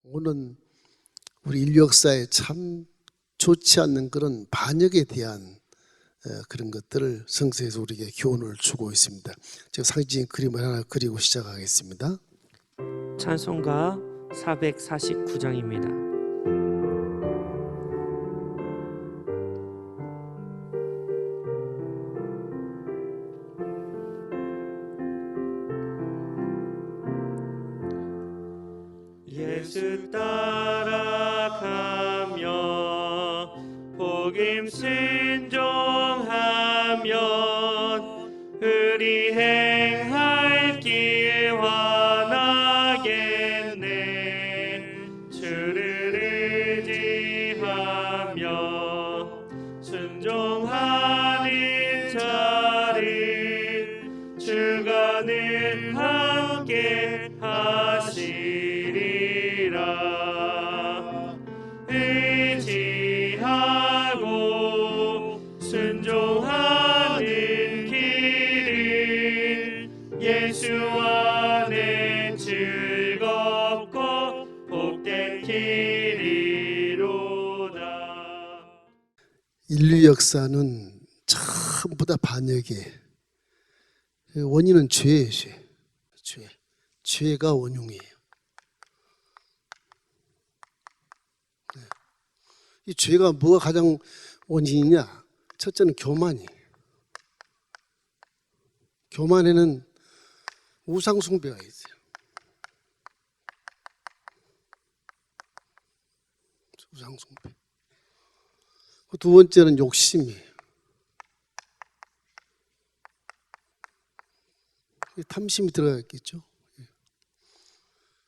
오는 우리 인류 역사에 참 좋지 않는 그런 반역에 대한 그런 것들을 성서에서 우리에게 교훈을 주고 있습니다. 제가 상징 그림을 하나 그리고 시작하겠습니다. 찬송가 449장입니다. 예수 따라가며 복음 순종하면 의리 행할 길 원하겠네. 주를 의지하며 순종하는 자를 주가 늘 함께 하시리라. 의지하고 순종하는 길은 예수 안에 즐겁고 복된 길이로다. 인류 역사는 전부 다 반역의 원인은 죄예요. 죄가 원흉이에요. 이 죄가 뭐가 가장 원인이냐? 첫째는 교만이에요. 교만에는 우상숭배가 있어요. 우상숭배. 두 번째는 욕심이에요. 탐심이 들어가 있겠죠.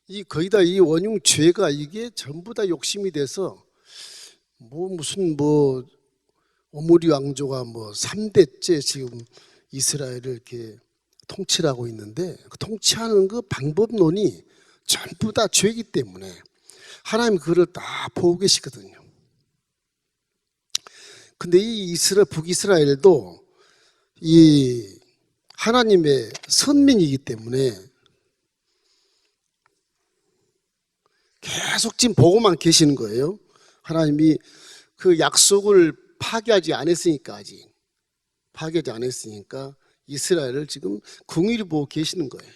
이 거의 다 이 원흉 죄가 이게 전부 다 욕심이 돼서 무슨 오므리 왕조가 3대째 지금 이스라엘을 이렇게 통치를 하고 있는데 그 통치하는 그 방법론이 전부 다 죄이기 때문에 하나님 그거를 다 보고 계시거든요. 근데 이 북이스라엘도 이 하나님의 선민이기 때문에 계속 지금 보고만 계시는 거예요. 하나님이 그 약속을 파괴하지 않았으니까 이스라엘을 지금 궁일이 보고 계시는 거예요.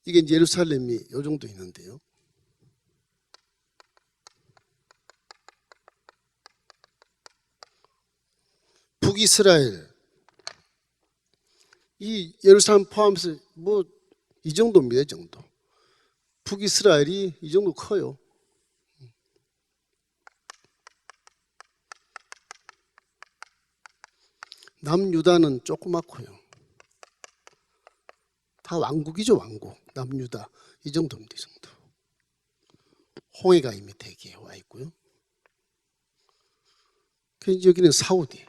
이게 이제 예루살렘이 이 정도 있는데요. 북이스라엘 이 예루살렘 포함해서 이 정도입니다. 이 정도. 북이스라엘이 이 정도 커요. 남유다는 조그맣고요. 다 왕국이죠. 왕국. 남유다 이 정도입니다. 이 정도. 홍해가 이미 대기에 와 있고요. 여기는 사우디.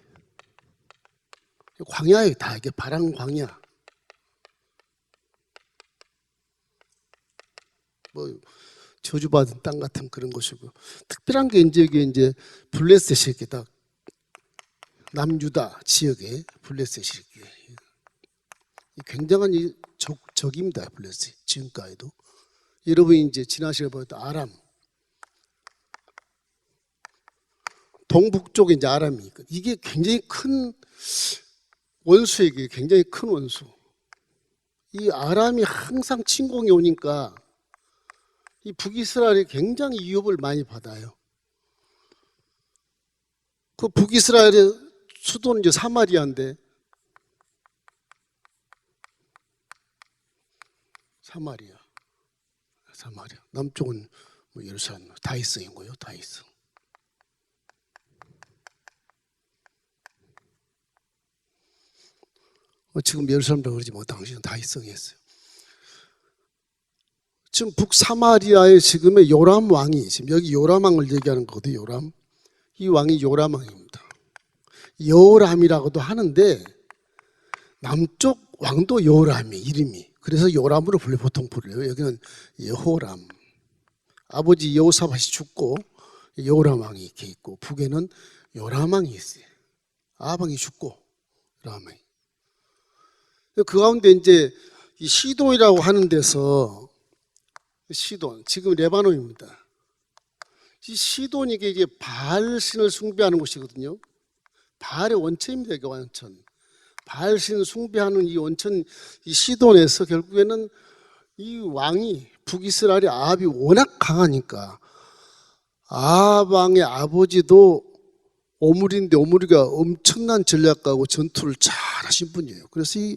광야예요. 다 이게 바람 광야. 저주받은 땅 같은 그런 곳이고, 특별한 게 이제 블레셋이 이렇게 딱 남유다 지역에 블레셋이 이렇게 굉장한 적입니다. 블레셋 지금까지도. 여러분이 이제 지난 시간에 보셨던 아람, 동북쪽에 이제 아람이 있거든요. 이게 굉장히 큰 원수에게 굉장히 큰 원수. 이 아람이 항상 침공이 오니까 이 북이스라엘이 굉장히 위협을 많이 받아요. 그 북이스라엘의 수도는 이제 사마리아인데, 사마리아. 남쪽은 예루살렘, 다이성이고요. 다이성. 지금 예루살렘이라고 그러지 당시는 다이성이었어요. 지금 북사마리아의 지금의 요람 왕이, 지금 여기 요람 왕을 얘기하는 거거든요. 요람. 이 왕이 요람 왕입니다. 여호람이라고도 하는데 남쪽 왕도 여호람이 이름이. 그래서 요람으로 보통 불려요. 여기는 여호람. 아버지 여호사밧이 죽고 여호람 왕이 이렇게 있고, 북에는 요람 왕이 있어요. 아방이 죽고 라마이. 그 가운데 이제 이 시돈이라고 하는 데서 시돈, 지금 레바논입니다. 이 시돈이 이게 바알 신을 숭배하는 곳이거든요. 바알의 원천입니다. 이게 원천. 바알 신을 숭배하는 이 원천, 이 시돈에서 결국에는 이 왕이 북이스라엘의 아합이 워낙 강하니까 아합 왕의 아버지도 오므리인데 오므리가 엄청난 전략가고 전투를 잘 하신 분이에요. 그래서 이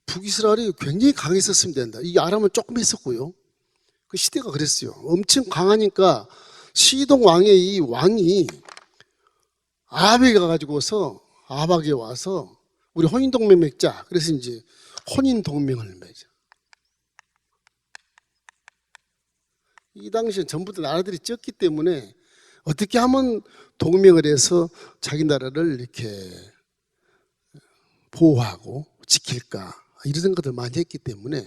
북이스라엘이 굉장히 강했었으면 된다. 이 아람은 조금 했었고요. 그 시대가 그랬어요. 엄청 강하니까 시동 왕의 이 왕이 아합에 가가지고서 아합에게 와서 우리 혼인동맹 맺자. 그래서 이제 혼인동맹을 맺자. 이 당시엔 전부 다 나라들이 적기 때문에 어떻게 하면 동맹을 해서 자기 나라를 이렇게 보호하고 지킬까 이런 생각을 많이 했기 때문에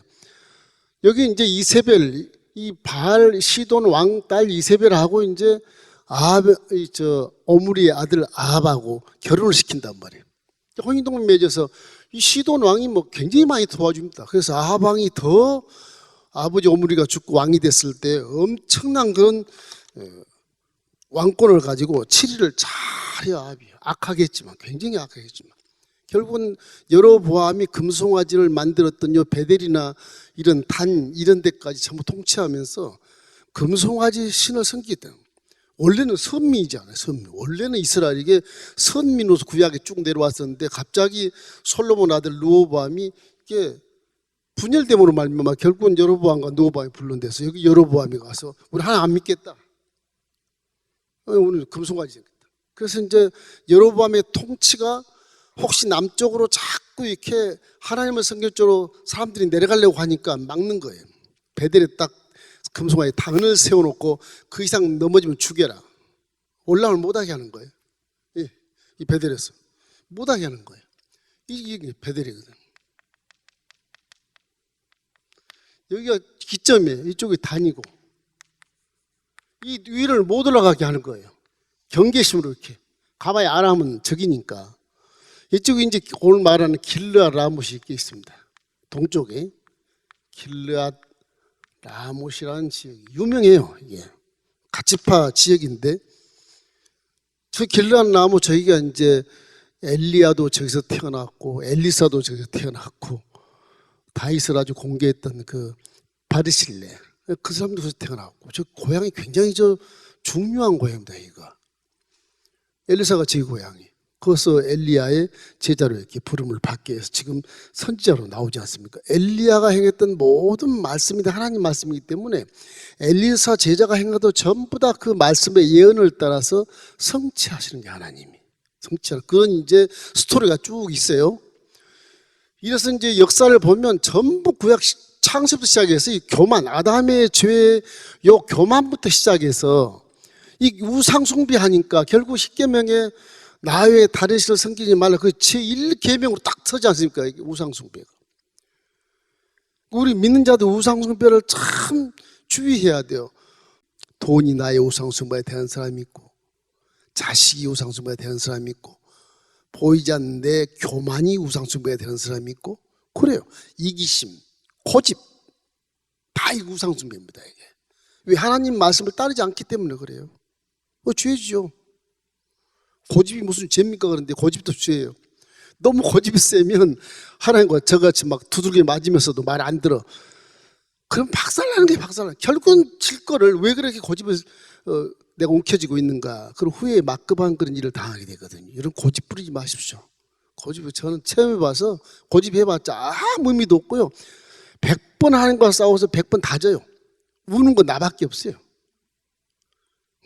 여기 이제 이세벨 이 바알 시돈 왕 딸 이세벨하고 이제 아합 오므리의 아들 아합하고 결혼을 시킨단 말이에요. 혼인동맹 맺어서 이 시돈 왕이 뭐 굉장히 많이 도와줍니다. 그래서 아합 왕이 더 아버지 오므리가 죽고 왕이 됐을 때 엄청난 그런 왕권을 가지고 치리를 잘해요. 아합이 악하겠지만 굉장히 악하겠지만 결국은 여로보암이 금송아지를 만들었던 요 베델이나 이런 단 이런 데까지 전부 통치하면서 금송아지 신을 섬기기 때문에 원래는 선민이잖아요. 선민. 원래는 이스라엘에게 선민으로서 구약에 쭉 내려왔었는데 갑자기 솔로몬 아들 르호보암이 이게 분열됨으로 말미암아 결국은 여로보암과 르호보암이 분란돼서 여기 여로보암이 가서 우리 하나 안 믿겠다. 오늘 금송아지 생겼다. 그래서 이제 여로보암의 통치가 혹시 남쪽으로 자꾸 이렇게 하나님을 섬길 쪽으로 사람들이 내려가려고 하니까 막는 거예요. 베델에 딱 금송아지 당을 세워놓고 그 이상 넘어지면 죽여라. 올라올 못하게 하는 거예요. 이 베델에서 못하게 하는 거예요. 이게 베델이거든. 여기가 기점이에요. 이쪽이 단이고 이 위를 못 올라가게 하는 거예요. 경계심으로 이렇게 가만히 안 하면 적이니까. 이쪽에 이제 오늘 말하는 길르앗 라못이 있습니다. 동쪽에 길르앗 라못이라는 지역이 유명해요. 이게 가치파 지역인데 저 길르앗 라못 저희가 이제 엘리야도 저기서 태어났고 엘리사도 저기서 태어났고 다윗을 아주 공개했던 그 바르실레 그 사람도 거기서 태어났고 저 고향이 굉장히 중요한 고향입니다. 이거 엘리사가 제 고향이 거기서 엘리야의 제자로 이렇게 부름을 받게 해서 지금 선지자로 나오지 않습니까? 엘리야가 행했던 모든 말씀이 하나님 말씀이기 때문에 엘리사 제자가 행해도 전부 다 그 말씀의 예언을 따라서 성취하시는 게 하나님이 성취하는 그런 이제 스토리가 쭉 있어요. 이래서 이제 역사를 보면 전부 구약 창세부터 시작해서 이 교만 아담의 죄 요 교만부터 시작해서 이 우상 숭배하니까 결국 십계명에 나 외에 다른 신을 섬기지 말라. 그 제1계명으로 딱 서지 않습니까? 우상숭배가. 우리 믿는 자들 우상숭배를 참 주의해야 돼요. 돈이 나의 우상숭배에 대한 사람이 있고 자식이 우상숭배에 대한 사람이 있고 보이지 않는 내 교만이 우상숭배에 대한 사람이 있고 그래요. 이기심, 고집 다 이 우상숭배입니다. 이게. 왜 하나님 말씀을 따르지 않기 때문에 그래요. 죄지죠. 고집이 무슨 죄입니까? 그런데 고집도 죄예요. 너무 고집이 세면 하나님과 저같이 막 두들겨 맞으면서도 말 안 들어. 그럼 박살나는 게 박살나. 결국은 질 거를 왜 그렇게 고집을 내가 움켜쥐고 있는가. 그럼 후에 막급한 그런 일을 당하게 되거든요. 이런 고집 부리지 마십시오. 고집을 저는 체험해봐서 고집해봤자 아무 의미도 없고요. 100번 하나님과 싸워서 100번 다져요. 우는 건 나밖에 없어요.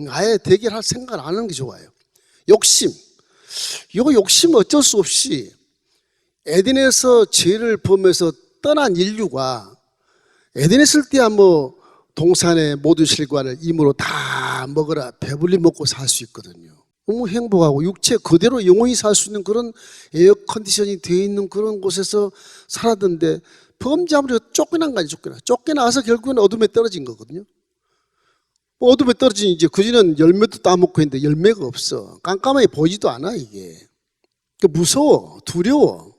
아예 대결할 생각을 안 하는 게 좋아요. 욕심. 이거 욕심 어쩔 수 없이 에덴에서 죄를 범해서 떠난 인류가 에덴에 있을 때야 뭐 동산의 모든 실과를 임으로 다 먹어라 배불리 먹고 살 수 있거든요. 너무 행복하고 육체 그대로 영원히 살 수 있는 그런 에어 컨디션이 되어 있는 그런 곳에서 살았는데 범죄함으로 쫓겨난 거 아니에요. 쫓겨나서 결국은 어둠에 떨어진 거거든요. 어둠에 떨어진 이제 그지는 열매도 따먹고 있는데 열매가 없어. 깜깜하게 보이지도 않아 이게. 무서워, 두려워.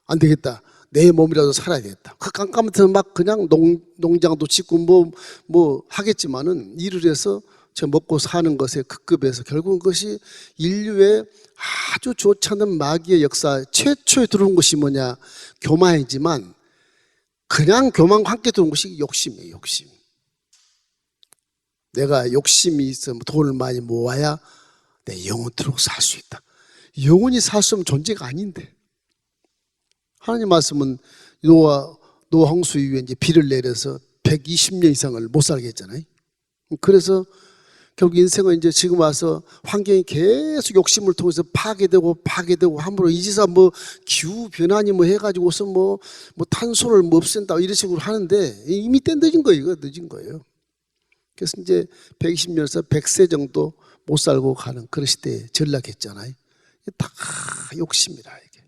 안 되겠다. 내 몸이라도 살아야 되겠다. 그 깜깜한테는 막 그냥 농장도 짓고 뭐 하겠지만은 일을 해서 저 먹고 사는 것에 급급해서 결국은 그것이 인류의 아주 좋지 않은 마귀의 역사 최초에 들어온 것이 뭐냐? 교만이지만 그냥 교만과 함께 들어온 것이 욕심이에요, 욕심. 내가 욕심이 있어 돈을 많이 모아야 내 영원토록 살 수 있다. 영원히 살 수 없는 존재가 아닌데. 하나님 말씀은 노아 홍수 이후에 이제 비를 내려서 120년 이상을 못 살게 했잖아요. 그래서 결국 인생은 이제 지금 와서 환경이 계속 욕심을 통해서 파괴되고 함으로 이제서 뭐 기후 변환이 뭐 해가지고서 뭐 탄소를 뭐 없앤다 이런 식으로 하는데 이미 때 늦은 거예요. 이거 늦은 거예요. 그래서 이제 120년에서 100세 정도 못 살고 가는 그런 시대에 전락했잖아요. 다 욕심이라 이게.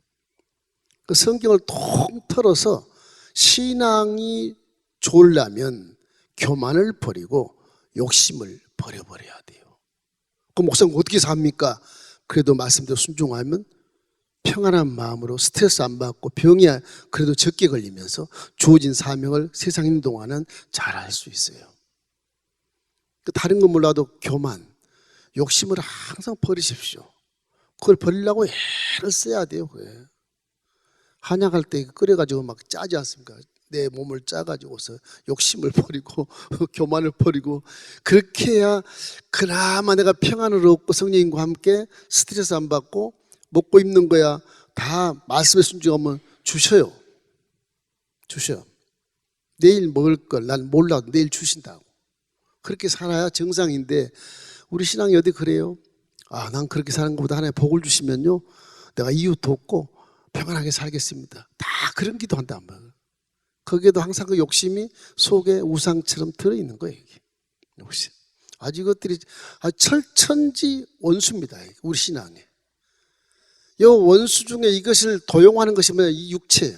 그 성경을 통틀어서 신앙이 좋으려면 교만을 버리고 욕심을 버려버려야 돼요. 그 목사님 어떻게 삽니까? 그래도 말씀대로 순종하면 평안한 마음으로 스트레스 안 받고 병이 그래도 적게 걸리면서 주어진 사명을 세상 있는 동안은 잘할 수 있어요. 다른 건 몰라도 교만, 욕심을 항상 버리십시오. 그걸 버리려고 애를 써야 돼요. 그게. 한약할 때 끓여가지고 막 짜지 않습니까? 내 몸을 짜가지고서 욕심을 버리고 교만을 버리고 그렇게 해야 그나마 내가 평안을 얻고 성령님과 함께 스트레스 안 받고 먹고 입는 거야 다 말씀에 순종하면 주셔요. 내일 먹을 걸 난 몰라도 내일 주신다고. 그렇게 살아야 정상인데 우리 신앙이 어디 그래요? 난 그렇게 사는 것보다 하나님 복을 주시면요 내가 이웃 돕고 평안하게 살겠습니다. 다 그런 기도한단 말이에요. 거기에도 항상 그 욕심이 속에 우상처럼 들어있는 거예요. 이게. 욕심. 아주 이것들이 철천지 원수입니다. 우리 신앙에. 이 원수 중에 이것을 도용하는 것이 뭐냐? 이 육체예요.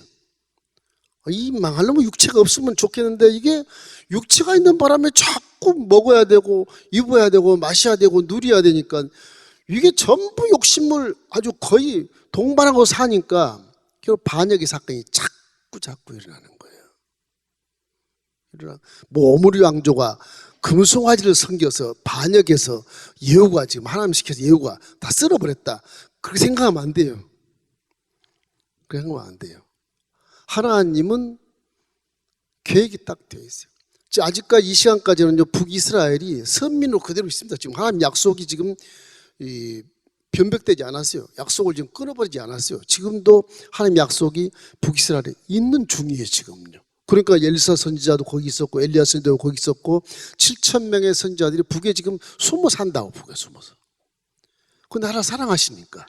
이 망하려면 육체가 없으면 좋겠는데 이게 육체가 있는 바람에 자꾸 먹어야 되고 입어야 되고 마셔야 되고 누려야 되니까 이게 전부 욕심을 아주 거의 동반하고 사니까 결국 반역의 사건이 자꾸 일어나는 거예요. 뭐 오므리 왕조가 금송아지를 섬겨서 반역해서 예후가 지금 하나님 시켜서 예후가 다 쓸어버렸다. 그렇게 생각하면 안 돼요. 그렇게 생각하면 안 돼요. 하나님은 계획이 딱 되어 있어요. 아직까지 이 시간까지는 북이스라엘이 선민으로 그대로 있습니다. 지금 하나님 약속이 지금 변백되지 않았어요. 약속을 지금 끊어버리지 않았어요. 지금도 하나님 약속이 북이스라엘에 있는 중이에요. 지금요. 그러니까 엘리사 선지자도 거기 있었고 엘리야 선지자도 거기 있었고 7,000명의 선지자들이 북에 지금 숨어 산다고. 북에 숨어서. 그 나라 사랑하시니까.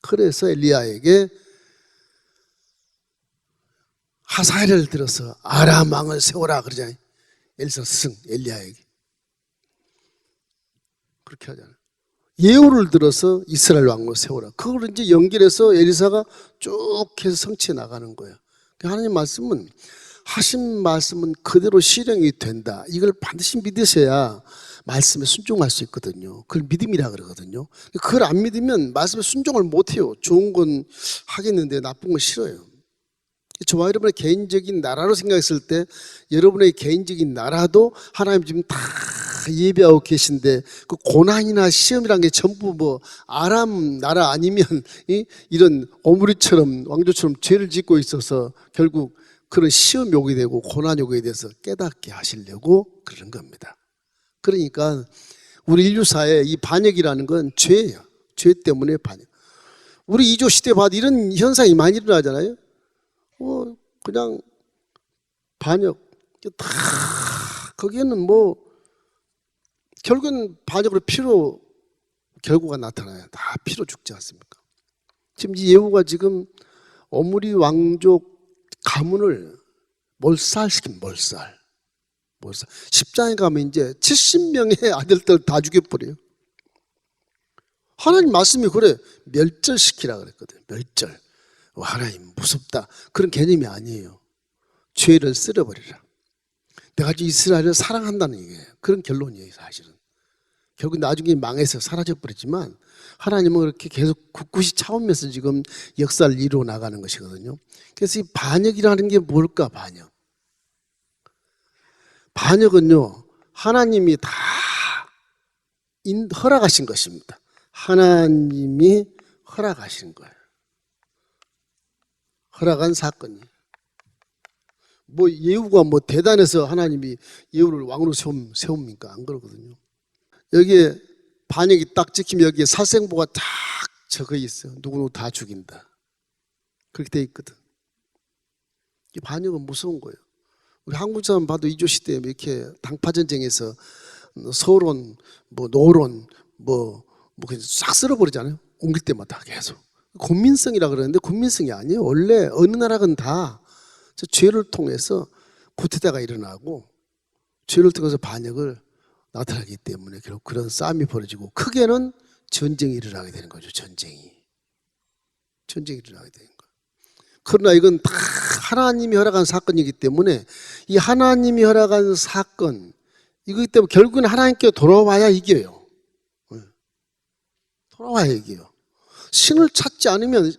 그래서 엘리야에게 하사엘을 들어서 아람 왕을 세워라 그러잖아요. 엘리사 스승 엘리야에게. 그렇게 하잖아요. 예후를 들어서 이스라엘 왕으로 세워라. 그걸 이제 연결해서 엘리사가 쭉 해서 성취해 나가는 거예요. 하나님 말씀은 하신 말씀은 그대로 실행이 된다. 이걸 반드시 믿으셔야 말씀에 순종할 수 있거든요. 그걸 믿음이라 그러거든요. 그걸 안 믿으면 말씀에 순종을 못 해요. 좋은 건 하겠는데 나쁜 건 싫어요. 저와 여러분의 개인적인 나라로 생각했을 때 여러분의 개인적인 나라도 하나님 지금 다 예배하고 계신데 그 고난이나 시험이란 게 전부 뭐 아람 나라 아니면 이런 오므리처럼 왕조처럼 죄를 짓고 있어서 결국 그런 시험이 오게 되고 고난이 오게 돼서 깨닫게 하시려고 그러는 겁니다. 그러니까 우리 인류사에 이 반역이라는 건 죄예요. 죄 때문에 반역. 우리 이조 시대 봐도 이런 현상이 많이 일어나잖아요. 그냥 반역 다 거기에는 뭐 결국은 반역으로 피로 결과가 나타나요. 다 피로 죽지 않습니까? 지금 이 예후가 지금 오므리 왕족 가문을 몰살시킨 몰살. 10장에 가면 이제 70명의 아들들 다 죽여버려요. 하나님 말씀이 그래 멸절시키라 그랬거든요. 멸절. 하나님 무섭다 그런 개념이 아니에요. 죄를 쓸어버리라. 내가 이스라엘을 사랑한다는 얘기예요. 그런 결론이에요. 사실은 결국 나중에 망해서 사라져버리지만 하나님은 그렇게 계속 굳굳이 참으면서 지금 역사를 이루어 나가는 것이거든요. 그래서 이 반역이라는 게 뭘까? 반역은요, 하나님이 다 허락하신 것입니다. 하나님이 허락하신 거예요. 허락한 사건이. 뭐 예후가 뭐 대단해서 하나님이 예후를 왕으로 세웁니까? 안 그러거든요. 여기에 반역이 딱 찍히면 여기에 살생부가 딱 적혀 있어요. 누구누구 다 죽인다. 그렇게 돼 있거든. 이 반역은 무서운 거예요. 우리 한국 사람 봐도 이조 시대에 이렇게 당파 전쟁에서 서론, 뭐 노론, 뭐 그냥 싹 쓸어버리잖아요. 옮길 때마다 계속. 군민성이라 그러는데 군민성이 아니에요. 원래 어느 나라건 다 죄를 통해서 구태타가 일어나고 죄를 통해서 반역을 나타나기 때문에 결국 그런 싸움이 벌어지고 크게는 전쟁이 일어나게 되는 거죠. 전쟁이 일어나게 되는 거예요. 그러나 이건 다 하나님이 허락한 사건이기 때문에 이 하나님이 허락한 사건 이거기 때문에 결국은 하나님께 돌아와야 이겨요. 돌아와야 이겨요. 신을 찾지 않으면,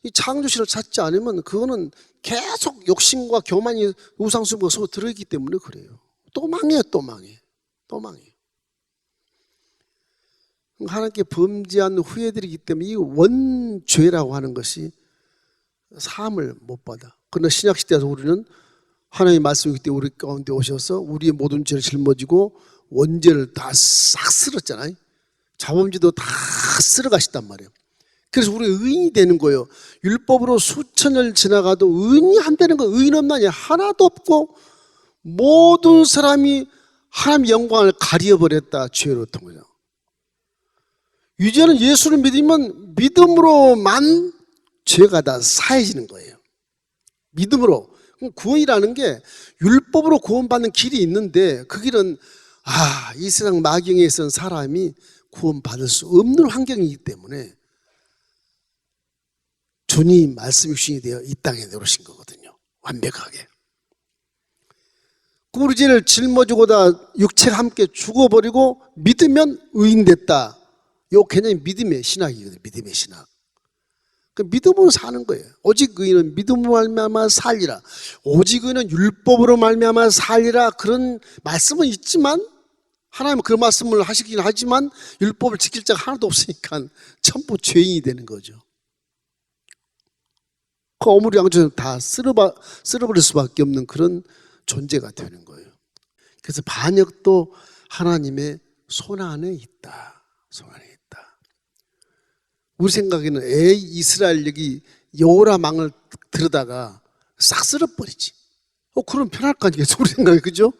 이 창조신을 찾지 않으면 그거는 계속 욕심과 교만이 우상숭배가 서로 들어있기 때문에 그래요. 또 망해요. 하나님께 범죄한 후예들이기 때문에 이 원죄라고 하는 것이 사함을 못 받아. 그러나 신약시대에서 우리는 하나님의 말씀이기 때문에 우리 가운데 오셔서 우리의 모든 죄를 짊어지고 원죄를 다 싹 쓸었잖아요. 자범죄도 다 쓸어가셨단 말이에요. 그래서 우리 의인이 되는 거예요. 율법으로 수천을 지나가도 의인이 안 되는 거예요. 의인 없나니 하나도 없고 모든 사람이 하나님의 영광을 가려버렸다. 죄로 통해서. 이제는 예수를 믿으면 믿음으로만 죄가 다 사해지는 거예요. 믿음으로. 구원이라는 게 율법으로 구원받는 길이 있는데 그 길은 이 세상 마경에 있는 사람이 구원받을 수 없는 환경이기 때문에 주님 말씀 육신이 되어 이 땅에 내려오신 거거든요. 완벽하게. 우리 죄를 짊어지고 다 육체가 함께 죽어버리고 믿으면 의인 됐다. 이 개념이 믿음의 신학이거든요. 믿음의 신학. 그 믿음으로 사는 거예요. 오직 의인은 믿음으로 말미암아 살리라. 오직 의인은 율법으로 말미암아 살리라. 그런 말씀은 있지만 하나님은 그 말씀을 하시긴 하지만 율법을 지킬 자가 하나도 없으니까 전부 죄인이 되는 거죠. 그 어물이 양쪽에서 다 쓸어버릴 수밖에 없는 그런 존재가 되는 거예요. 그래서 반역도 하나님의 손 안에 있다. 손 안에 있다. 우리 생각에는 이스라엘 여기 여호라 망을 들여다가 싹 쓸어버리지. 그럼 편할 거 아니겠어? 우리 생각에, 그죠?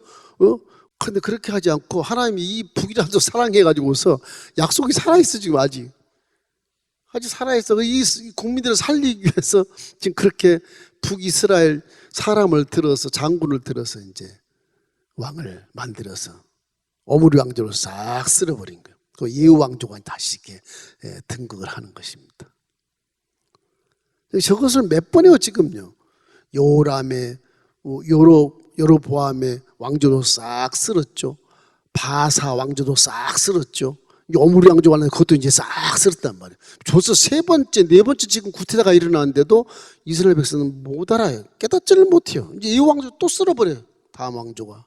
근데 그렇게 하지 않고 하나님이 이 북이라도 사랑해가지고서 약속이 살아있어, 지금 아직 살아있어. 이 국민들을 살리기 위해서 지금 그렇게 북이스라엘 사람을 들어서 장군을 들어서 이제 왕을 만들어서 오므리 왕조로 싹 쓸어버린 거예요. 그 예후 왕조가 다시 이렇게 등극을 하는 것입니다. 저것을 몇 번이요 지금요. 요람의 여로보암의 왕조도 싹 쓸었죠. 바사 왕조도 싹 쓸었죠. 오므리 왕조가 나는 그것도 이제 싹 쓸었단 말이에요. 벌써 세 번째, 네 번째 지금 구태타가 일어나는데도 이스라엘 백성은 못 알아요. 깨닫지를 못해요. 이제 이 왕조 또 쓸어버려요. 다음 왕조가.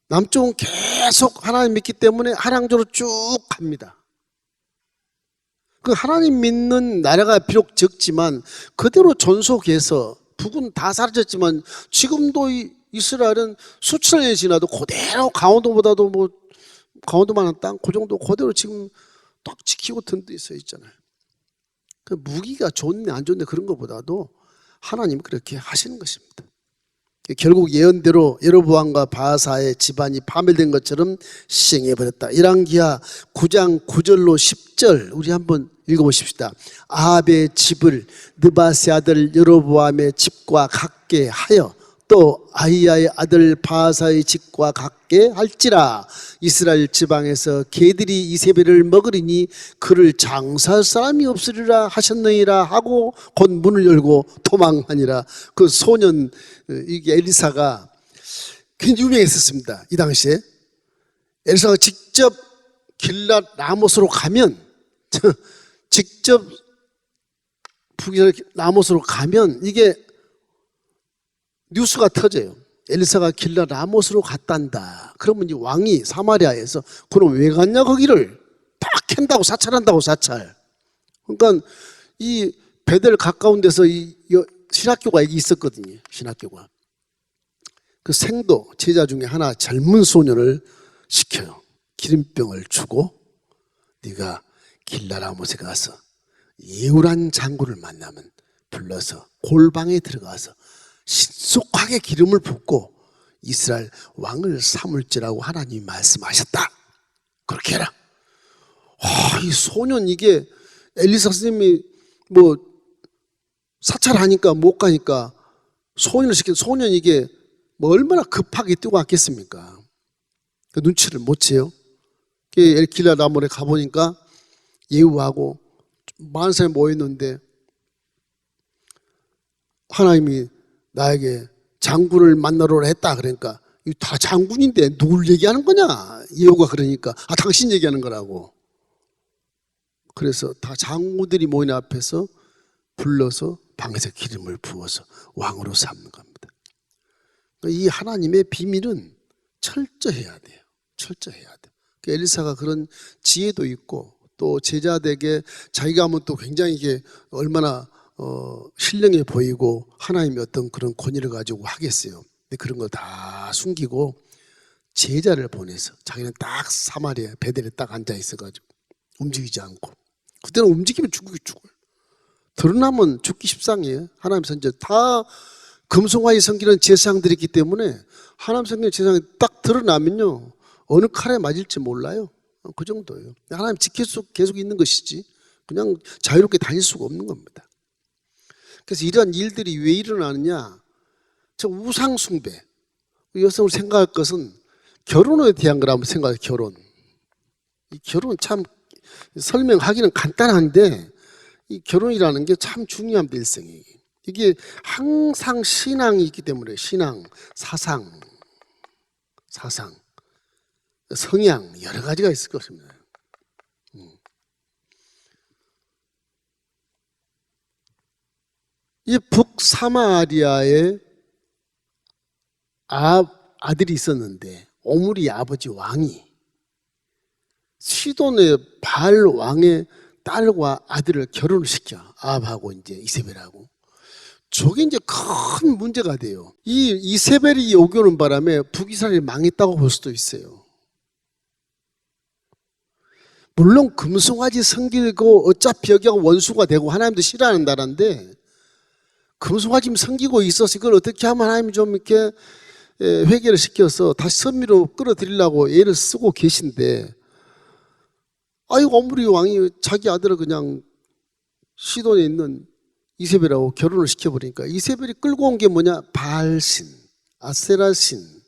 남쪽은 계속 하나님 믿기 때문에 하나님으로 쭉 갑니다. 그 하나님 믿는 나라가 비록 적지만 그대로 존속해서 북은 다 사라졌지만 지금도 이스라엘은 수천 년이 지나도 그대로 강원도보다도 강원도만한 땅 그 정도 그대로 지금 딱 지키고 든든히 서 있잖아요. 그 무기가 좋네 안 좋네 그런 것보다도 하나님이 그렇게 하시는 것입니다. 결국 예언대로 여로보암과 바사의 집안이 파멸된 것처럼 시행해버렸다. 열왕기하 9장 9절로 10절 우리 한번 읽어보십시다. 아합의 집을 느바세 아들 여로보암의 집과 같게 하여 또 아히야의 아들 바사의 집과 같게 할지라. 이스라엘 지방에서 개들이 이세벨을 먹으리니 그를 장사할 사람이 없으리라 하셨느니라 하고 곧 문을 열고 도망하니라. 그 소년 이게 엘리사가 굉장히 유명했었습니다. 이 당시에 엘리사가 직접 길랏 라못으로 가면 직접 북이스라엘 라못으로 가면 이게 뉴스가 터져요. 엘리사가 길랏 라못으로 갔단다. 그러면 이 왕이 사마리아에서 그럼 왜 갔냐 거기를 다 캔다고 사찰한다고 사찰. 그러니까 이 베델 가까운 데서 이 신학교가 여기 있었거든요. 신학교가. 그 생도 제자 중에 하나 젊은 소년을 시켜요. 기름병을 주고 네가 길랏 라못에 가서 예후란 장군을 만나면 불러서 골방에 들어가서 신속하게 기름을 붓고 이스라엘 왕을 삼을지라고 하나님이 말씀하셨다. 그렇게 해라. 이 소년 이게 엘리사 선생님이 뭐 사찰하니까 못 가니까 소년을 시킨 소년 이게 뭐 얼마나 급하게 뛰고 왔겠습니까? 그 눈치를 못 채요. 길랏 라못에 가보니까 예후하고 많은 사람이 모였는데 하나님이 나에게 장군을 만나러 했다 그러니까 이 다 장군인데 누굴 얘기하는 거냐? 예후가 그러니까 당신 얘기하는 거라고. 그래서 다 장군들이 모인 앞에서 불러서 방에서 기름을 부어서 왕으로 삼는 겁니다. 이 하나님의 비밀은 철저해야 돼요. 철저해야 돼요. 엘리사가 그런 지혜도 있고 또 제자들에게 자기가 하면 또 굉장히 이게 얼마나 신령해 보이고 하나님의 어떤 그런 권위를 가지고 하겠어요. 근데 그런 거 다 숨기고 제자를 보내서 자기는 딱 사마리아 베델에 딱 앉아 있어가지고 움직이지 않고 그때는 움직이면 죽어요. 드러나면 죽기 십상이에요. 하나님 선지 다 금송아지 섬기는 제사장들이 있기 때문에 하나님 섬기는 제사장이 딱 드러나면요 어느 칼에 맞을지 몰라요. 그 정도예요. 하나님 지켜서 계속 있는 것이지 그냥 자유롭게 다닐 수가 없는 겁니다. 그래서 이러한 일들이 왜 일어나느냐? 저 우상 숭배. 여성을 생각할 것은 결혼에 대한 거라 한번 생각해요. 결혼. 이 결혼 참 설명하기는 간단한데 이 결혼이라는 게 참 중요합니다. 일생에. 이게 항상 신앙이 있기 때문에 신앙, 사상, 성향 여러 가지가 있을 것입니다. 이 북사마리아에 아들이 있었는데 오므리 아버지 왕이 시돈의 바알 왕의 딸과 아들을 결혼을 시켜. 아합하고 이제 이세벨하고. 저게 이제 큰 문제가 돼요. 이 이세벨이 오게 오는 바람에 북이스라엘이 망했다고 볼 수도 있어요. 물론 금송아지 섬기고 어차피 여기가 원수가 되고 하나님도 싫어하는 나라인데 금송아지 섬기고 있어서 이걸 어떻게 하면 하나님이 좀 이렇게 회개를 시켜서 다시 선미로 끌어들이려고 애를 쓰고 계신데 오므리 왕이 자기 아들을 그냥 시돈에 있는 이세벨하고 결혼을 시켜버리니까 이세벨이 끌고 온 게 뭐냐? 바알신, 아세라신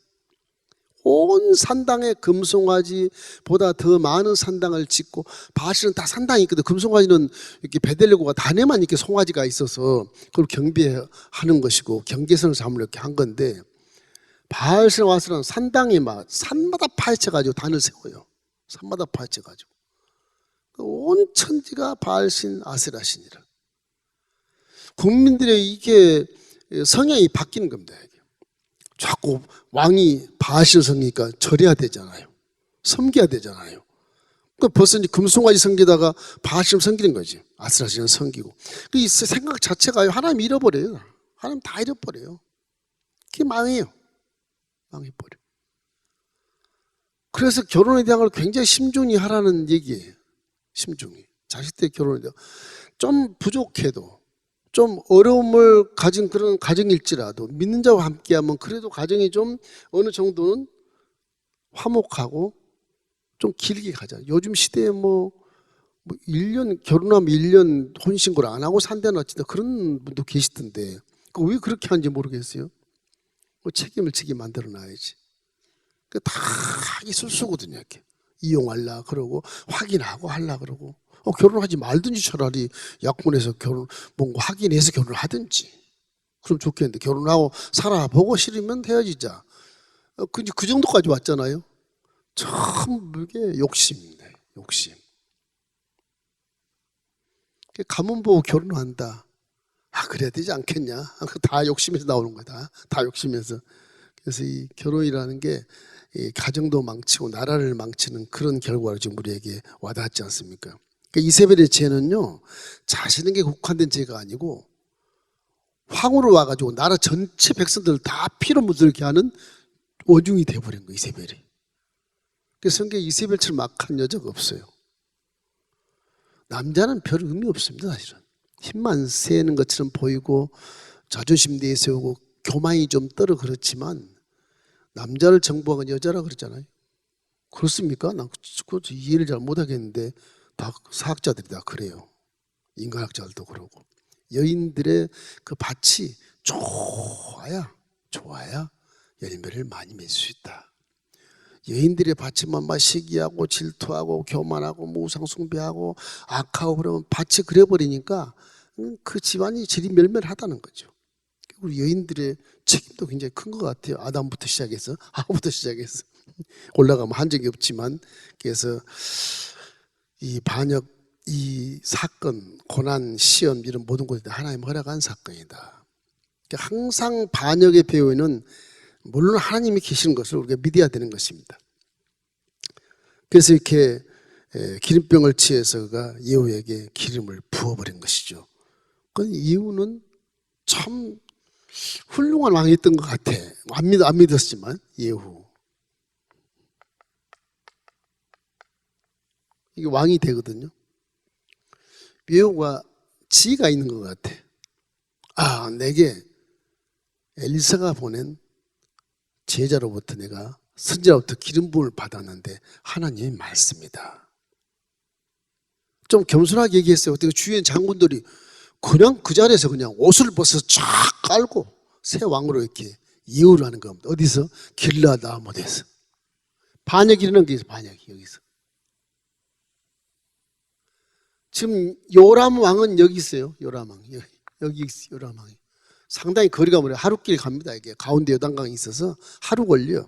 온 산당에 금송아지보다 더 많은 산당을 짓고 바알신은 다 산당이 있거든. 금송아지는 이렇게 베델레고가 단에만 이렇게 송아지가 있어서 그걸 경배하는 것이고 경계선을 삼으려 이렇게 한 건데 바알신 와서는 산당에 막 산마다 파헤쳐가지고 단을 세워요. 산마다 파헤쳐가지고 온 천지가 바알신 아세라신이라. 국민들의 이게 성향이 바뀌는 겁니다. 자꾸 왕이 바알신을 섬기니까 절해야 되잖아요. 섬겨야 되잖아요. 벌써 이제 금송아지 섬기다가 바알신을 섬기는 거지. 아세라신을 섬기고. 이 생각 자체가 하나님 잃어버려요. 하나님 다 잃어버려요. 그게 망해요. 망해버려. 그래서 결혼에 대한 걸 굉장히 심중히 하라는 얘기예요. 심중히. 자식들 결혼에 대한 좀 부족해도 좀 어려움을 가진 그런 가정일지라도 믿는 자와 함께하면 그래도 가정이 좀 어느 정도는 화목하고 좀 길게 가자. 요즘 시대에 뭐 1년 결혼하면 1년 혼인신고를 안 하고 산다는 어쨌든 그런 분도 계시던데 왜 그렇게 하는지 모르겠어요. 책임을 지게 만들어 놔야지. 다 있을 수거든요. 이렇게 이용하려 그러고 확인하고 하려 그러고 결혼하지 말든지 차라리 약혼해서 결혼 뭔가 확인해서 결혼을 하든지 그럼 좋겠는데 결혼하고 살아보고 싫으면 헤어지자. 그 정도까지 왔잖아요. 참 이게 욕심입니다. 욕심. 가문 보고 결혼한다. 그래야 되지 않겠냐? 다 욕심에서 나오는 거다. 다 욕심에서. 그래서 이 결혼이라는 게 이 가정도 망치고 나라를 망치는 그런 결과로 지금 우리에게 와닿지 않습니까? 그러니까 이세벨의 죄는요, 자신에게 국한된 죄가 아니고 황후로 와가지고 나라 전체 백성들을 다 피로 묻게 하는 오중이 돼버린 거예요, 이세벨이. 그래서 성경에 이세벨처럼 악한 여자가 없어요. 남자는 별 의미 없습니다, 사실은. 힘만 세는 것처럼 보이고 자존심 내세우고 교만이 좀 떨어 그렇지만 남자를 정복한 여자라 그랬잖아요. 그렇습니까? 난 그거 이해를 잘 못하겠는데 다 사학자들이 다 그래요. 인간학자들도 그러고. 여인들의 그 밭이 좋아야 열매를 많이 맺을 수 있다. 여인들의 밭이만 막 시기하고 질투하고 교만하고 우상숭배하고 악하고 그러면 밭이 그래버리니까 그 집안이 지리멸멸하다는 거죠. 우리 여인들의 책임도 굉장히 큰 것 같아요. 아담부터 시작해서 하와부터 시작해서 올라가면 한 적이 없지만, 그래서 이 반역, 이 사건, 고난, 시험 이런 모든 것이 하나님 허락한 사건이다. 항상 반역의 배후에는 물론 하나님이 계시는 것을 우리가 믿어야 되는 것입니다. 그래서 이렇게 기름병을 취해서 그가 예후에게 기름을 부어버린 것이죠. 그 예후는 참 훌륭한 왕이었던 것 같아. 안 믿었지만 예후. 이게 왕이 되거든요. 예후가 지혜가 있는 것 같아. 내게 엘리사가 보낸 제자로부터 내가 선지자로부터 기름 부음을 받았는데 하나님의 말씀이다. 좀 겸손하게 얘기했어요. 어떻게 주위의 장군들이 그냥 그 자리에서 그냥 옷을 벗어서 쫙 깔고 새 왕으로 이렇게 예우를 하는 겁니다. 어디서? 길르앗 아못에서. 반역이 일어난 게 있어요. 반역이 여기서. 지금 요람 왕은 여기 있어요. 요람 왕. 여기 있어요. 요람 왕이. 상당히 거리가 멀어요. 하루길 갑니다. 이게 가운데 요단강이 있어서 하루 걸려.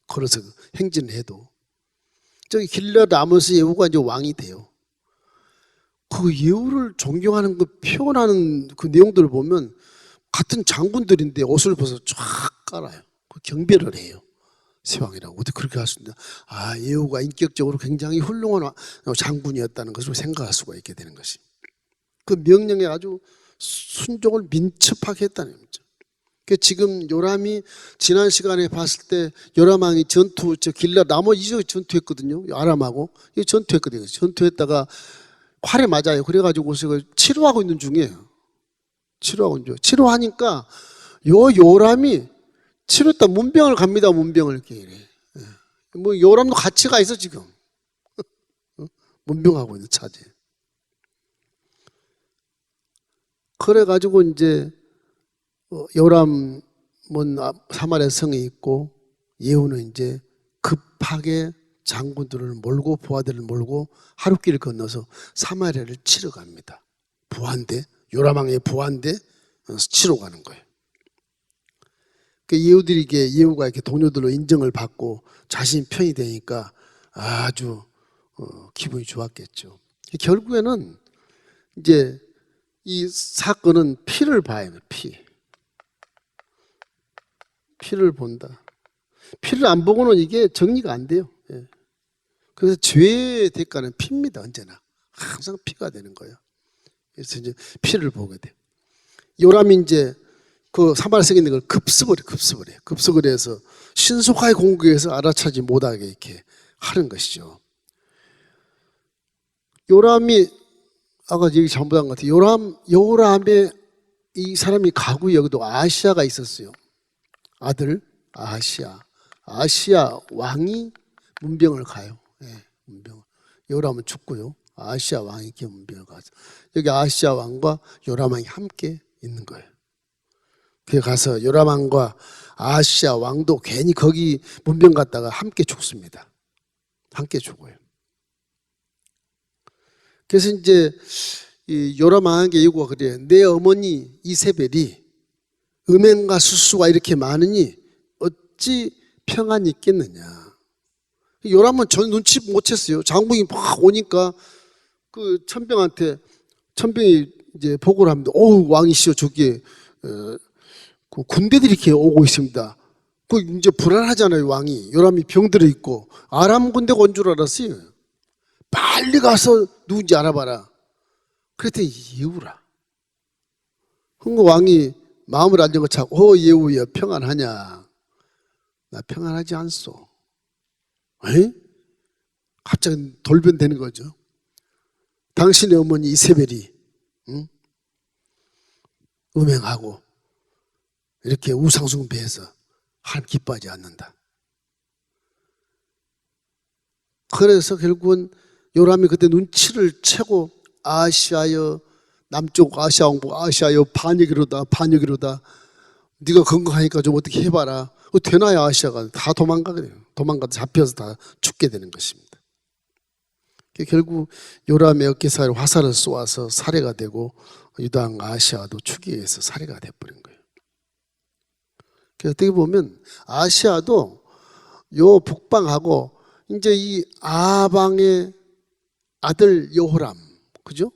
걸어서 행진을 해도. 저기 길르앗 아못의 예후가 이제 왕이 돼요. 그 예후를 존경하는 그 표현하는 그 내용들을 보면 같은 장군들인데 옷을 벗어 쫙 깔아요. 그 경배를 해요. 세왕이라고. 어떻게 그렇게 할 수 있나? 예후가 인격적으로 굉장히 훌륭한 장군이었다는 것을 생각할 수가 있게 되는 것이. 그 명령에 아주 순종을 민첩하게 했다는 거죠. 지금 요람이 지난 시간에 봤을 때 요람 왕이 길라 나머지 지역에 전투했거든요. 아람하고 이 전투했거든요. 전투했다가 활에 맞아요. 그래가지고 치료하고 있는 중이에요. 치료하니까 요람이 치료했다 문병을 갑니다. 문병을 이렇게. 뭐 요람도 같이 가 있어 지금. 문병하고 있는 차제. 그래가지고 이제 요람은 사마리아 성에 있고 예후는 이제 급하게 장군들을 몰고 부하들을 몰고 하룻길을 건너서 사마리아를 치러 갑니다. 부하인데 요람왕의 부하인데 치러 가는 거예요. 예후가 이렇게 동료들로 인정을 받고 자신 편이 되니까 아주 기분이 좋았겠죠. 결국에는 이제 이 사건은 피를 봐야 돼요. 피를 본다. 피를 안 보고는 이게 정리가 안 돼요. 그래서 죄의 대가는 피입니다. 언제나 항상 피가 되는 거예요. 그래서 이제 피를 보게 돼. 요람이 이제 그 사마리아 성에 있는 걸 급습을 해서 신속하게 공격해서 알아차지 못하게 이렇게 하는 것이죠. 요람이 아까 얘기 잘못한 것 같아요. 요람의 이 사람이 가구 여기도 아시아가 있었어요. 아들 아시아 왕이 문병을 가요. 문병. 요람은 죽고요. 아시아 왕이 이렇게 문병을 가서 여기 아시아 왕과 요람 왕이 함께 있는 거예요. 그에 가서 요람 왕과 아시아 왕도 괜히 거기 문병 갔다가 함께 죽습니다. 함께 죽어요. 그래서 이제 이 요람 왕에게 예고가 그래요. 내 어머니 이세벨이 음행과 수수가 이렇게 많으니 어찌 평안이 있겠느냐. 요람은 전 눈치 못 챘어요. 장군이 막 오니까 그 천병이 이제 보고를 합니다. 오, 왕이시여, 저기 그 군대들이 이렇게 오고 있습니다. 그 이제 불안하잖아요, 왕이. 요람이 병들어 있고 아람 군대가 온 줄 알았어요. 빨리 가서 누군지 알아봐라. 그랬더니 예후라. 그러니까 왕이 마음을 안정하고 예후야, 평안하냐? 나 평안하지 않소. 에? 갑자기 돌변되는 거죠. 당신의 어머니 이세벨이 음행하고 이렇게 우상숭배해서 하나님 기뻐하지 않는다. 그래서 결국은 요람이 그때 눈치를 채고 아시아여, 남쪽 아시아 왕국 아시아여, 반역이로다 네가 건강하니까 좀 어떻게 해봐라. 되나요? 아시아가 다 도망가서 잡혀서 다 죽게 되는 것입니다. 결국 요람의 어깨살에 화살을 쏘아서 살해가 되고 유다왕 아시아도 추기에 의해서 살해가 돼버린 거예요. 그래서 어떻게 보면 아시아도 요 북방하고 이제 이 아방의 아들 여호람, 그죠?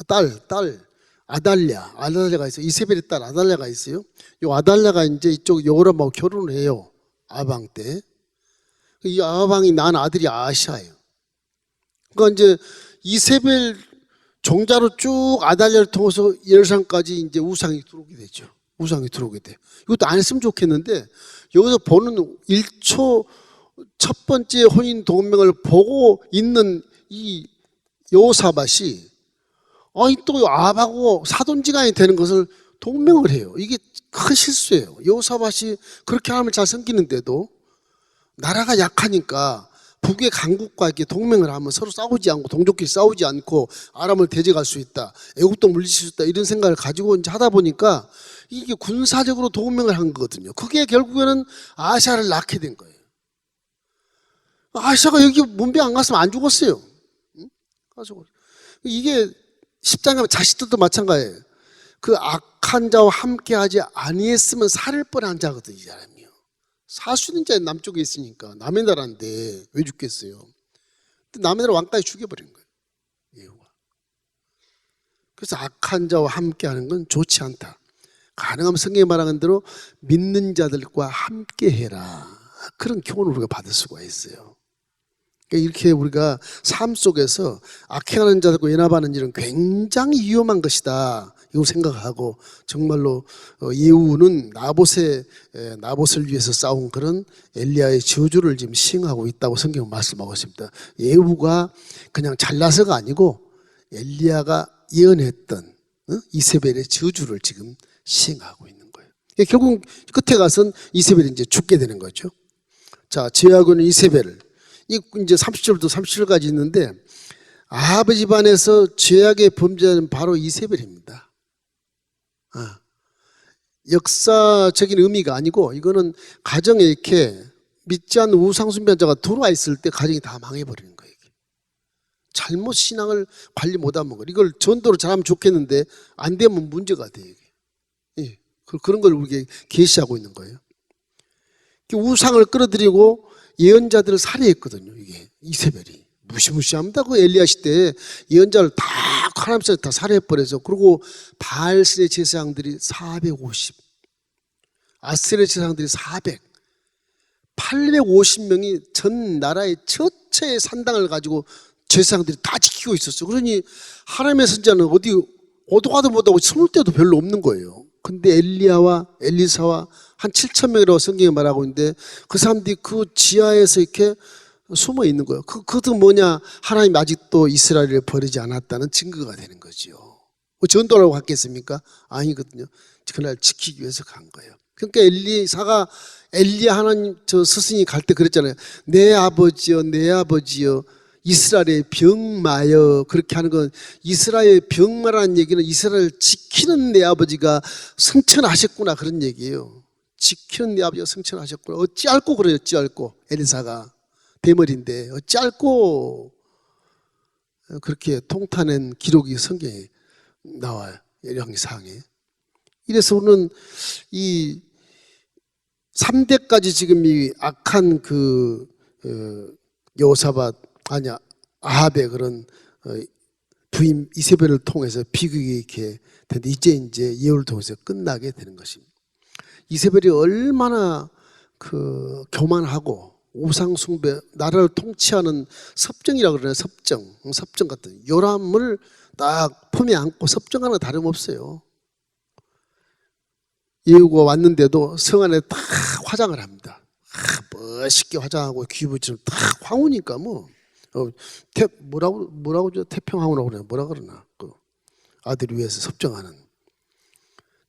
딸 아달랴가 있어요. 이세벨의 딸 아달랴가 있어요. 요 아달랴가 이제 이쪽 여호람하고 결혼을 해요. 아방 때. 이 아방이 낳은 아들이 아시아예요. 그러니까 이제 이세벨 종자로 쭉 아달랴를 통해서 예루살렘까지 이제 우상이 들어오게 되죠. 우상이 들어오게 돼. 이것도 안 했으면 좋겠는데 여기서 보는 1초 첫 번째 혼인 동맹을 보고 있는 이 여호사밧이 아니 또 아합하고 사돈지간이 되는 것을 동맹을 해요. 이게 큰 실수예요. 여호사밧이 그렇게 하나님을 잘 섬기는데도 나라가 약하니까 북의 강국과 이렇게 동맹을 하면 서로 싸우지 않고 동족끼리 싸우지 않고 아람을 대적할 수 있다. 애국도 물리칠 수 있다. 이런 생각을 가지고 이제 하다 보니까 이게 군사적으로 동맹을 한 거거든요. 그게 결국에는 아시아를 낳게 된 거예요. 아시아가 여기 문병 안 갔으면 안 죽었어요. 응? 이게 10장 가면 자식들도 마찬가지예요. 그 악한 자와 함께하지 아니했으면 살을 뻔한 자거든요, 이 사람이요. 사수는 자 남쪽에 있으니까 남의 나라인데 왜 죽겠어요? 근데 남의 나라 왕까지 죽여버린 거예요, 예후가. 그래서 악한 자와 함께하는 건 좋지 않다. 가능하면 성경에 말하는 대로 믿는 자들과 함께해라. 그런 교훈을 우리가 받을 수가 있어요. 이렇게 우리가 삶 속에서 악행하는 자들과 연합하는 일은 굉장히 위험한 것이다. 이거 생각하고 정말로 예후는 나봇을 위해서 싸운 그런 엘리야의 저주를 지금 시행하고 있다고 성경은 말씀하고 있습니다. 예후가 그냥 잘나서가 아니고 엘리야가 예언했던 이세벨의 저주를 지금 시행하고 있는 거예요. 결국 끝에 가서는 이세벨이 이제 죽게 되는 거죠. 자, 죄악은 이세벨. 이제 30절부터 37절까지 있는데 아합 집안에서 죄악의 범죄는 바로 이세벨입니다. 역사적인 의미가 아니고 이거는 가정에 이렇게 믿지 않는 우상숭배한 자가 들어와 있을 때 가정이 다 망해버리는 거예요. 잘못 신앙을 관리 못하면 이걸 전도를 잘하면 좋겠는데 안 되면 문제가 돼요. 예, 그런 걸 우리에게 계시하고 있는 거예요. 우상을 끌어들이고 예언자들을 살해했거든요. 이게 이세벨이 무시무시합니다. 그 엘리야 시대에 예언자를 다 하나님께서 다 살해해버려서, 그리고 바알신의 제사장들이 450, 아스레 제사장들이 400, 850명이 전 나라의 전체의 산당을 가지고 제사장들이 다 지키고 있었어요. 그러니 하나님의 선자는 어디 오도가도 못하고 숨을 데도 별로 없는 거예요. 근데 엘리야와 엘리사와 한 7,000명이라고 성경에 말하고 있는데 그 사람들이 그 지하에서 이렇게 숨어 있는 거예요. 그것도 뭐냐? 하나님이 아직도 이스라엘을 버리지 않았다는 증거가 되는 거죠. 뭐 전도라고 갔겠습니까? 아니거든요. 그날 지키기 위해서 간 거예요. 그러니까 엘리야 하나님 저 스승이 갈 때 그랬잖아요. 내 아버지여, 내 아버지여, 이스라엘의 병마여. 그렇게 하는 건 이스라엘의 병마라는 얘기는 이스라엘을 지키는 내 아버지가 승천하셨구나, 그런 얘기예요. 지키는 내 아버지가 승천하셨구나. 어찌 알고 그래요? 어찌 알고. 엘리사가 대머리인데 어찌 알고 그렇게 통탄한 기록이 성경에 나와요. 열왕기상에. 이래서 우리는 이 3대까지 지금 이 악한 그 여호사밧 아니야 아합의 그런 부인 이세벨을 통해서 비극이 이렇게 되는데 이제 예후를 통해서 끝나게 되는 것입니다. 이세벨이 얼마나 교만하고 우상 숭배, 나라를 통치하는 섭정이라고 그러나요? 섭정 같은 요람을 딱 품에 안고 섭정하는 거 다름없어요. 예후가 왔는데도 성 안에 다 화장을 합니다. 멋있게 화장하고 귀부처럼 다 황후니까 뭐라고 태평황후라고 그러나 뭐라 그러나 그 아들 위해서 섭정하는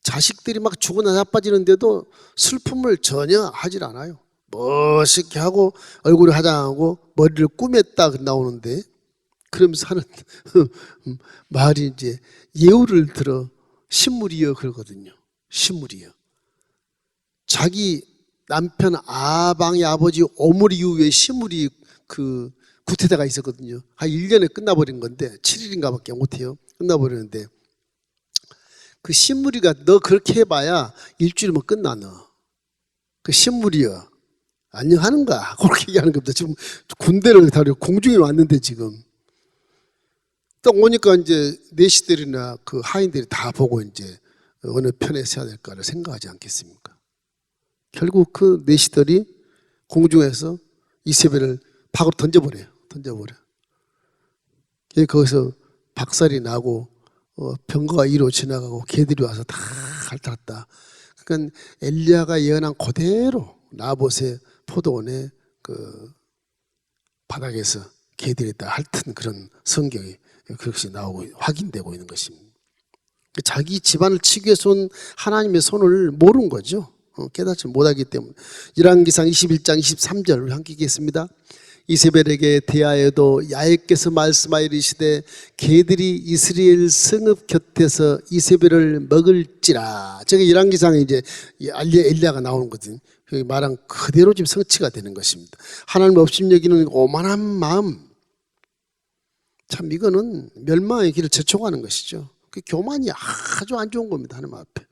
자식들이 막 죽어나 자빠지는데도 슬픔을 전혀 하질 않아요. 멋있게 하고 얼굴에 화장하고 머리를 꾸몄다 나오는데 그러면서 하는 말이 이제 예후를 들어 신물이여 그러거든요. 신물이여. 자기 남편 아방의 아버지 오므리 이후에 신물이 구태다가 있었거든요. 한 1년에 끝나버린 건데 7일인가 밖에 못해요. 끝나버리는데 그 신물이가 너 그렇게 해봐야 일주일이면 끝나 너. 그 신물이여 안녕하는가 그렇게 얘기하는 겁니다. 지금 군대를 다리고 공중에 왔는데 지금 딱 오니까 이제 내시들이나 그 하인들이 다 보고 이제 어느 편에 서야 될까를 생각하지 않겠습니까? 결국 그 내시들이 공중에서 이세벨을 밖으로 던져버려요. 거기서 박살이 나고 병거가 이로 지나가고 개들이 와서 다 핥았다. 그러니까 엘리야가 예언한 그대로 나봇의 포도원의 그 바닥에서 개들이 다 핥은 그런 성경이 그것이 나오고 확인되고 있는 것입니다. 자기 집안을 치기 위해서 온 하나님의 손을 모르는 거죠. 깨닫지 못하기 때문에. 열왕기상 21장 23절 함께 읽겠습니다. 이세벨에게 대하여도 야훼께서 말씀하여 이르시되 개들이 이스라엘 성읍 곁에서 이세벨을 먹을지라. 저게 열왕기상에 이제 엘리야가 나오는 거거든요. 말한 그대로 지금 성취가 되는 것입니다. 하나님 없임 여기는 오만한 마음. 참 이거는 멸망의 길을 재촉하는 것이죠. 그 교만이 아주 안 좋은 겁니다. 하나님 앞에.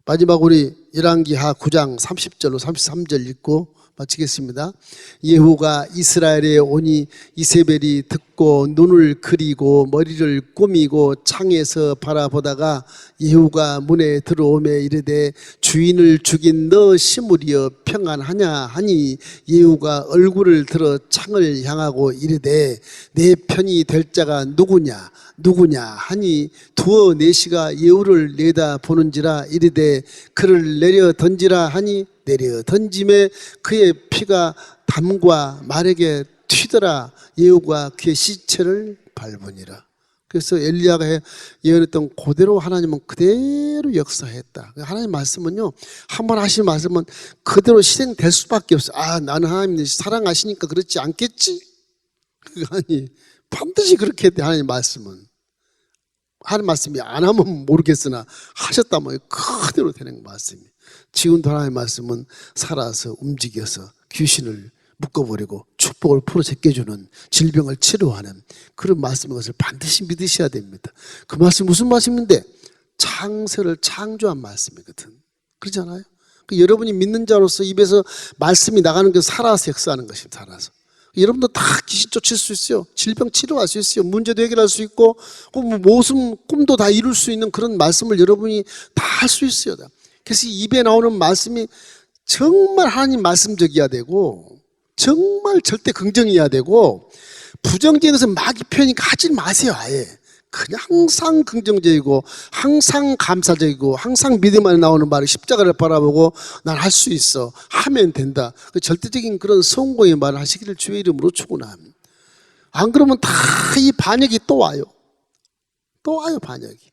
마지막 우리 열왕기하 9장 30절로 33절 읽고 마치겠습니다. 예후가 이스라엘에 오니 이세벨이 듣고 눈을 그리고 머리를 꾸미고 창에서 바라보다가 예후가 문에 들어오매 이르되 주인을 죽인 너 시므리여 평안하냐 하니 예후가 얼굴을 들어 창을 향하고 이르되 내 편이 될 자가 누구냐 하니 두어 내시가 예후를 내다 보는지라 이르되 그를 내려 던지라 하니 내려 던짐에 그의 피가 담과 말에게 튀더라. 예후가 그의 시체를 밟으니라. 그래서 엘리야가 예언했던 그대로 하나님은 그대로 역사했다. 하나님 말씀은요, 한번 하신 말씀은 그대로 실행될 수밖에 없어. 나는 하나님 사랑하시니까 그렇지 않겠지? 아니, 반드시 그렇게 돼. 하나님 말씀은. 하나님 말씀이 안 하면 모르겠으나 하셨다면 그대로 되는 말씀이에요. 지금도 하나님의 말씀은 살아서 움직여서 귀신을 묶어버리고 축복을 풀어 제껴주는 질병을 치료하는 그런 말씀인 것을 반드시 믿으셔야 됩니다. 그 말씀 무슨 말씀인데? 창세를 창조한 말씀이거든. 그렇잖아요? 여러분이 믿는 자로서 입에서 말씀이 나가는 게 살아서 역사하는 것입니다. 살아서. 여러분도 다 귀신 쫓을 수 있어요. 질병 치료할 수 있어요. 문제도 해결할 수 있고 모습 꿈도 다 이룰 수 있는 그런 말씀을 여러분이 다 할 수 있어요. 그래서 입에 나오는 말씀이 정말 하나님 말씀적이어야 되고 정말 절대 긍정이어야 되고 부정적인 것은 마귀 표현이니까 하지 마세요. 아예 그냥 항상 긍정적이고 항상 감사적이고 항상 믿음 안에 나오는 말을 십자가를 바라보고 난 할 수 있어 하면 된다. 절대적인 그런 성공의 말을 하시기를 주의 이름으로 축원합니다. 안 그러면 다 이 반역이 또 와요. 반역이.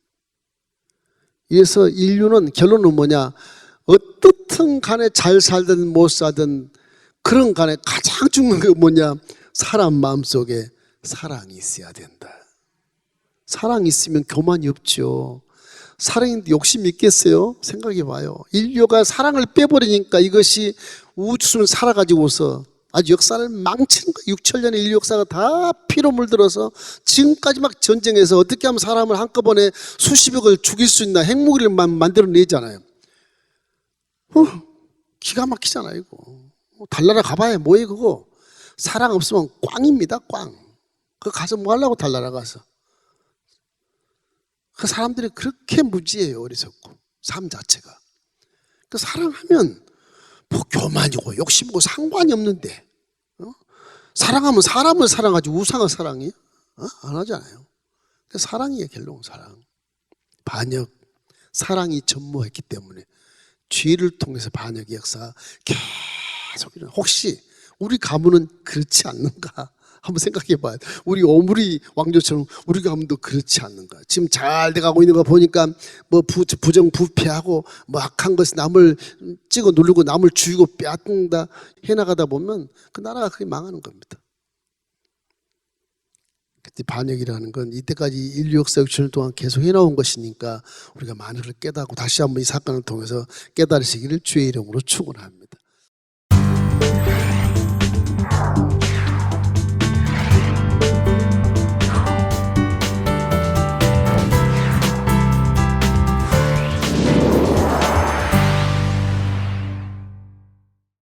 그래서 인류는 결론은 뭐냐? 어떻든 간에 잘 살든 못 살든 그런 간에 가장 중요한 게 뭐냐? 사람 마음속에 사랑이 있어야 된다. 사랑이 있으면 교만이 없죠. 사랑인데 욕심이 있겠어요? 생각해 봐요. 인류가 사랑을 빼버리니까 이것이 우주를 살아가지고서 아주 역사를 망치는 거예요. 6천년의 인류 역사가 다 피로 물들어서 지금까지 막 전쟁에서 어떻게 하면 사람을 한꺼번에 수십억을 죽일 수 있나 핵무기를 만들어내잖아요. 기가 막히잖아요. 이거 달나라 가봐야 뭐해 그거. 사랑 없으면 꽝입니다. 꽝. 그 가서 뭐 하려고 달나라 가서. 그 사람들이 그렇게 무지해요. 어리석고 삶 자체가. 그 사랑하면 뭐 교만이고 욕심이고 상관이 없는데 사랑하면 사람을 사랑하지 우상을 사랑해요? 안 하잖아요. 그 사랑이에요. 결론은 사랑. 반역, 사랑이 전무했기 때문에 죄를 통해서 반역의 역사가 계속 일어나. 혹시 우리 가문은 그렇지 않는가? 한번 생각해 봐요. 우리 오므리 왕조처럼 우리 가문도 그렇지 않는가? 지금 잘 돼가고 있는 거 보니까 뭐 부정부패하고 뭐 악한 것을 남을 찍어 누르고 남을 죽이고 빼앗는다 해나가다 보면 그 나라가 그게 망하는 겁니다. 그때 반역이라는 건 이때까지 인류 역사 6천년 동안 계속 해나온 것이니까 우리가 많은 걸 깨닫고 다시 한번 이 사건을 통해서 깨달으시기를 주의 이름으로 축원합니다.